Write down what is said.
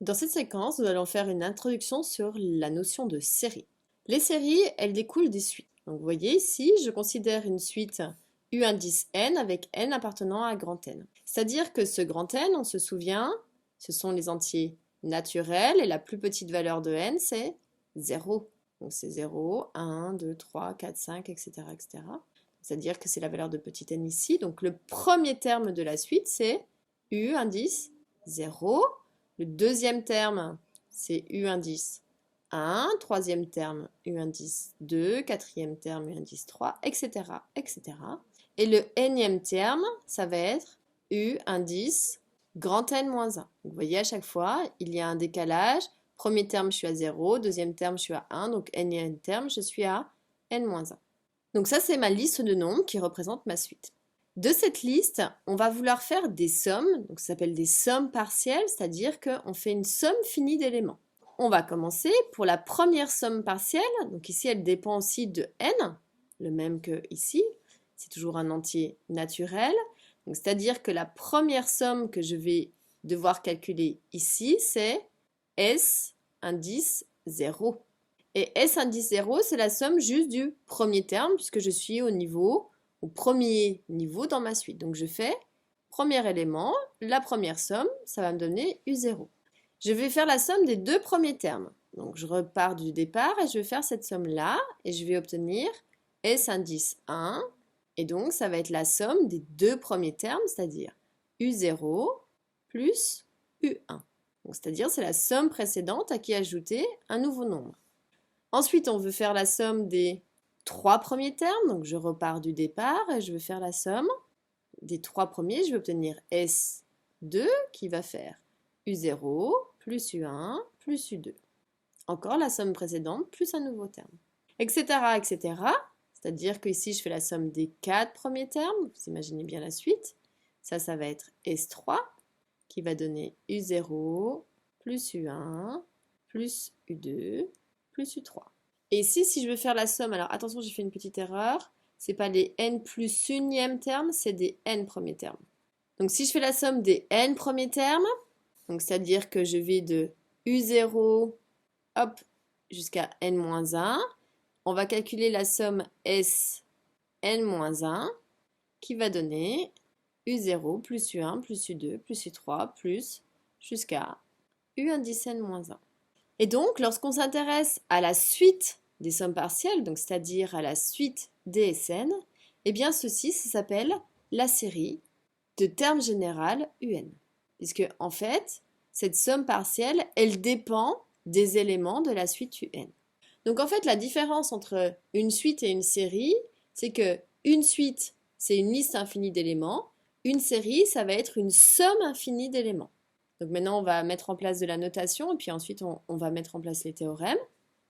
Dans cette séquence, nous allons faire une introduction sur la notion de série. Les séries, elles découlent des suites. Donc vous voyez ici, je considère une suite U indice n avec n appartenant à grand N. C'est-à-dire que ce grand N, on se souvient, ce sont les entiers naturels et la plus petite valeur de n, c'est 0. Donc c'est 0, 1, 2, 3, 4, 5, etc. etc. C'est-à-dire que c'est la valeur de petit n ici. Donc le premier terme de la suite, c'est U indice 0. Le deuxième terme, c'est U indice 1. Troisième terme, U indice 2. Quatrième terme, U indice 3, etc. etc. Et le énième terme, ça va être U indice grand N moins 1. Vous voyez, à chaque fois, il y a un décalage. Premier terme, je suis à 0. Deuxième terme, je suis à 1. Donc, énième terme, je suis à N moins 1. Donc ça, c'est ma liste de nombres qui représente ma suite. De cette liste, on va vouloir faire des sommes, donc ça s'appelle des sommes partielles, c'est-à-dire qu'on fait une somme finie d'éléments. On va commencer pour la première somme partielle, donc ici elle dépend aussi de n, le même que ici, c'est toujours un entier naturel, donc c'est-à-dire que la première somme que je vais devoir calculer ici, c'est S indice 0. Et S indice 0, c'est la somme juste du premier terme, puisque je suis au premier niveau dans ma suite. Donc je fais premier élément, la première somme, ça va me donner U0. Je vais faire la somme des deux premiers termes. Donc je repars du départ et je vais faire cette somme-là, et je vais obtenir S indice 1, et donc ça va être la somme des deux premiers termes, c'est-à-dire U0 plus U1. C'est-à-dire c'est la somme précédente à qui ajouter un nouveau nombre. Ensuite, on veut faire la somme des trois premiers termes, donc je repars du départ et je vais faire la somme des trois premiers, je vais obtenir S2 qui va faire U0 plus U1 plus U2. Encore la somme précédente plus un nouveau terme, etc. etc. C'est-à-dire que ici je fais la somme des quatre premiers termes, vous imaginez bien la suite. Ça va être S3 qui va donner U0 plus U1 plus U2 plus U3. Et ici, si je veux faire la somme, alors attention, j'ai fait une petite erreur, c'est pas les n plus unième terme, c'est des n premiers termes. Donc si je fais la somme des n premiers termes, donc c'est-à-dire que je vais de U0 hop, jusqu'à n-1, on va calculer la somme S n-1 qui va donner U0 plus U1 plus U2 plus U3 plus jusqu'à U indice n-1. Et donc, lorsqu'on s'intéresse à la suite des sommes partielles, donc c'est-à-dire à la suite des SN, eh bien ceci, ça s'appelle la série de termes général UN. Puisque, en fait, cette somme partielle, elle dépend des éléments de la suite UN. Donc, en fait, la différence entre une suite et une série, c'est que une suite, c'est une liste infinie d'éléments. Une série, ça va être une somme infinie d'éléments. Donc maintenant, on va mettre en place de la notation et puis ensuite, on va mettre en place les théorèmes.